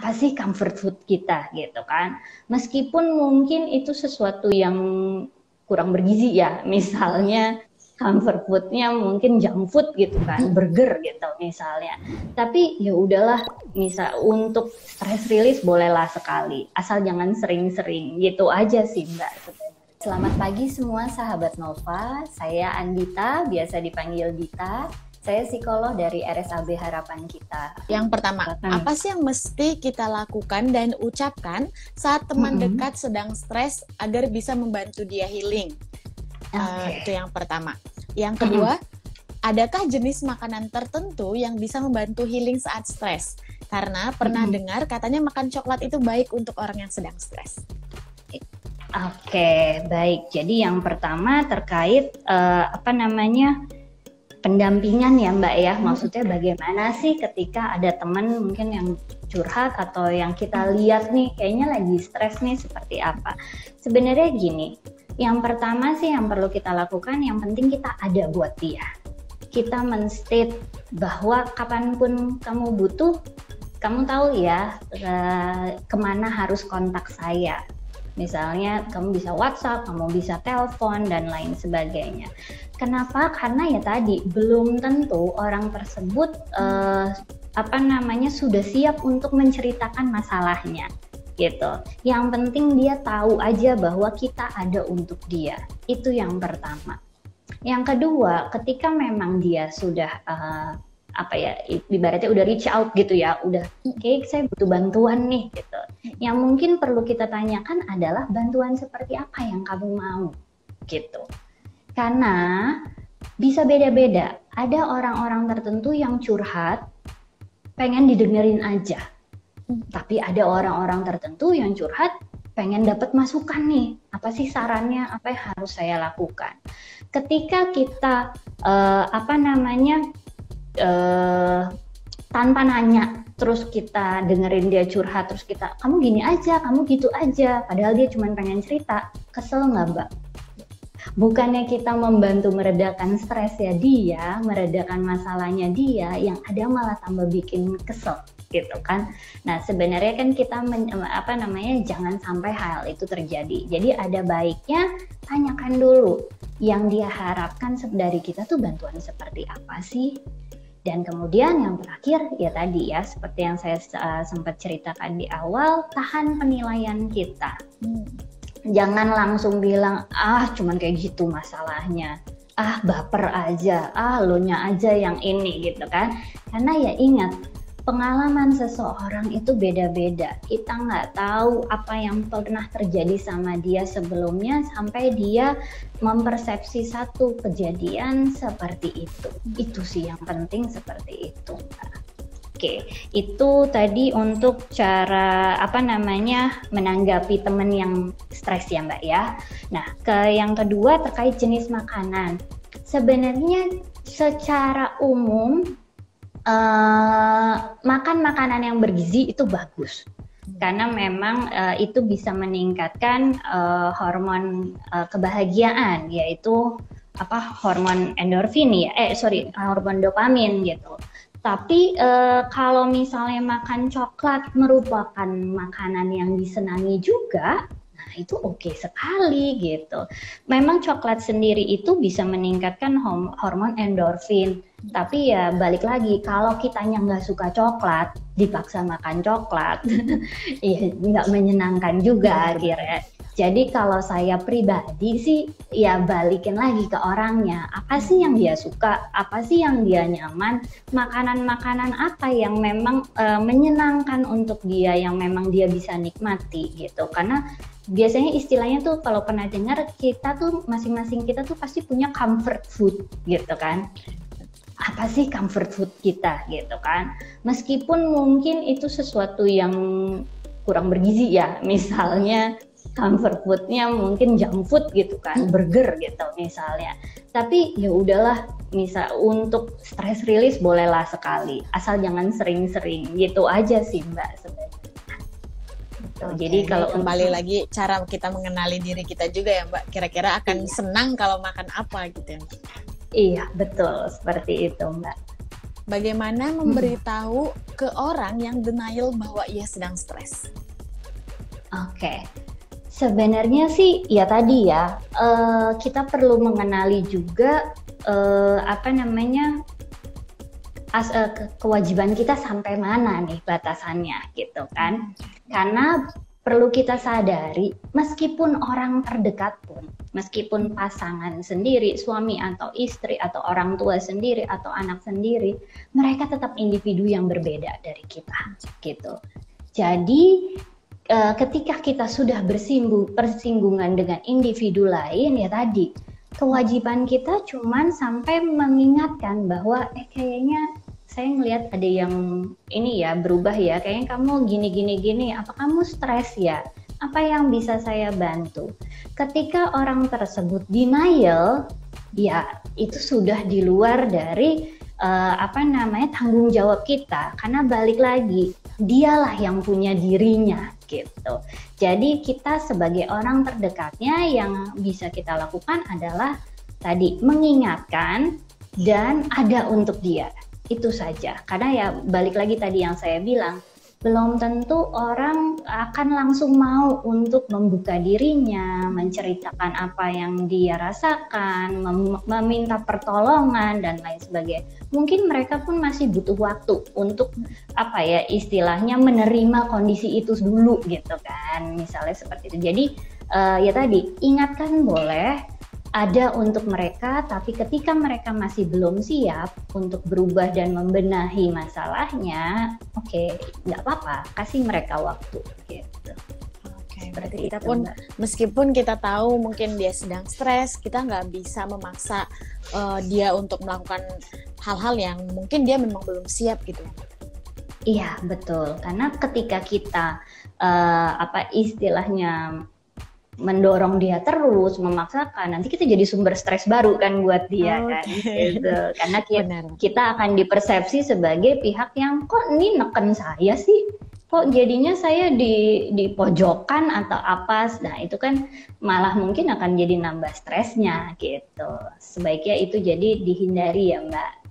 apa sih comfort food kita gitu kan. Meskipun mungkin itu sesuatu yang kurang bergizi ya, misalnya comfort foodnya mungkin junk food gitu kan, burger gitu misalnya. Tapi ya udahlah, misal untuk stress release bolehlah sekali, asal jangan sering-sering gitu aja sih Mbak. Selamat pagi semua sahabat Nova, saya Andita, biasa dipanggil Dita. Saya psikolog dari RSAB Harapan Kita. Yang pertama, apa sih yang mesti kita lakukan dan ucapkan saat teman dekat sedang stres agar bisa membantu dia healing? Itu yang pertama. Yang kedua, adakah jenis makanan tertentu yang bisa membantu healing saat stres? Karena pernah dengar katanya makan coklat itu baik untuk orang yang sedang stres. Oke, baik. Jadi yang pertama terkait pendampingan ya Mbak ya, maksudnya bagaimana sih ketika ada teman mungkin yang curhat atau yang kita lihat nih kayaknya lagi stres nih, seperti apa. Sebenarnya gini, yang pertama sih yang perlu kita lakukan, yang penting kita ada buat dia. Kita men-state bahwa kapanpun kamu butuh, kamu tahu ya kemana harus kontak saya. Misalnya kamu bisa WhatsApp, kamu bisa telepon dan lain sebagainya. Kenapa? Karena ya tadi belum tentu orang tersebut sudah siap untuk menceritakan masalahnya gitu. Yang penting dia tahu aja bahwa kita ada untuk dia. Itu yang pertama. Yang kedua, ketika memang dia sudah ibaratnya udah reach out gitu ya, udah kayak saya butuh bantuan nih gitu. Yang mungkin perlu kita tanyakan adalah bantuan seperti apa yang kamu mau gitu. Karena bisa beda-beda. Ada orang-orang tertentu yang curhat pengen didengerin aja. Tapi ada orang-orang tertentu yang curhat pengen dapat masukan nih. Apa sih sarannya? Apa yang harus saya lakukan? Ketika kita tanpa nanya, terus kita dengerin dia curhat, terus kita, kamu gini aja, kamu gitu aja, padahal dia cuma pengen cerita, kesel nggak Mbak? Bukannya kita membantu meredakan stres ya dia, meredakan masalahnya dia, yang ada malah tambah bikin kesel gitu kan. Nah sebenarnya kan kita jangan sampai hal itu terjadi. Jadi ada baiknya tanyakan dulu yang dia harapkan dari kita tuh bantuan seperti apa sih. Dan kemudian yang terakhir ya tadi ya, seperti yang saya sempat ceritakan di awal, tahan penilaian kita. Jangan langsung bilang, cuman kayak gitu masalahnya. Baper aja, lo nya aja yang ini gitu kan. Karena ya ingat, pengalaman seseorang itu beda-beda. Kita nggak tahu apa yang pernah terjadi sama dia sebelumnya sampai dia mempersepsi satu kejadian seperti itu. Itu sih yang penting, seperti itu. Oke, itu tadi untuk cara menanggapi teman yang stres ya Mbak ya. Nah, yang kedua terkait jenis makanan. Sebenarnya secara umum makan makanan yang bergizi itu bagus karena memang itu bisa meningkatkan hormon kebahagiaan, yaitu hormon endorfin hormon dopamin gitu. Tapi kalau misalnya makan coklat merupakan makanan yang disenangi juga, nah itu oke sekali gitu. Memang coklat sendiri itu bisa meningkatkan hormon endorfin. Tapi ya balik lagi, kalau kitanya nggak suka coklat, dipaksa makan coklat, ya nggak menyenangkan juga akhirnya. Jadi kalau saya pribadi sih, ya balikin lagi ke orangnya. Apa sih yang dia suka? Apa sih yang dia nyaman? Makanan-makanan apa yang memang menyenangkan untuk dia, yang memang dia bisa nikmati gitu. Karena biasanya istilahnya tuh kalau pernah dengar, kita tuh masing-masing kita tuh pasti punya comfort food gitu kan. Apa sih comfort food kita gitu kan, meskipun mungkin itu sesuatu yang kurang bergizi ya, misalnya comfort foodnya mungkin junk food gitu kan, burger gitu misalnya. Tapi ya udahlah, misal untuk stress release bolehlah sekali, asal jangan sering-sering gitu aja sih Mbak sebenarnya. Jadi kalau kembali lagi cara kita mengenali diri kita juga ya Mbak, kira-kira akan senang kalau makan apa gitu ya. Iya, betul, seperti itu Mbak. bagaimana memberitahu ke orang yang denial bahwa ia sedang stres? Oke. Sebenarnya sih ya tadi ya, kita perlu mengenali juga kewajiban kita sampai mana nih batasannya gitu kan. Karena perlu kita sadari, meskipun orang terdekat pun, meskipun pasangan sendiri, suami atau istri atau orang tua sendiri atau anak sendiri, mereka tetap individu yang berbeda dari kita gitu. Jadi ketika kita sudah bersinggungan dengan individu lain, ya tadi kewajiban kita cuman sampai mengingatkan bahwa kayaknya saya ngelihat ada yang ini ya berubah ya, kayaknya kamu gini, apa kamu stres ya? Apa yang bisa saya bantu? Ketika orang tersebut denial, ya itu sudah di luar dari tanggung jawab kita, karena balik lagi dialah yang punya dirinya gitu. Jadi kita sebagai orang terdekatnya yang bisa kita lakukan adalah tadi mengingatkan dan ada untuk dia. Itu saja. Karena ya balik lagi tadi yang saya bilang, belum tentu orang akan langsung mau untuk membuka dirinya, menceritakan apa yang dia rasakan, meminta pertolongan dan lain sebagainya. Mungkin mereka pun masih butuh waktu untuk istilahnya menerima kondisi itu dulu gitu kan, misalnya seperti itu. Jadi ya tadi ingatkan boleh, ada untuk mereka, tapi ketika mereka masih belum siap untuk berubah dan membenahi masalahnya, oke, nggak apa-apa, kasih mereka waktu gitu. Oke, berarti kita pun meskipun kita tahu mungkin dia sedang stres, kita nggak bisa memaksa dia untuk melakukan hal-hal yang mungkin dia memang belum siap gitu. Iya, betul. Karena ketika kita istilahnya mendorong dia terus, memaksakan, nanti kita jadi sumber stres baru kan buat dia kan gitu. Karena kita akan dipersepsi sebagai pihak yang kok ini neken saya sih, kok jadinya saya di pojokan atau apa. Nah itu kan malah mungkin akan jadi nambah stresnya gitu. Sebaiknya itu jadi dihindari ya Mbak.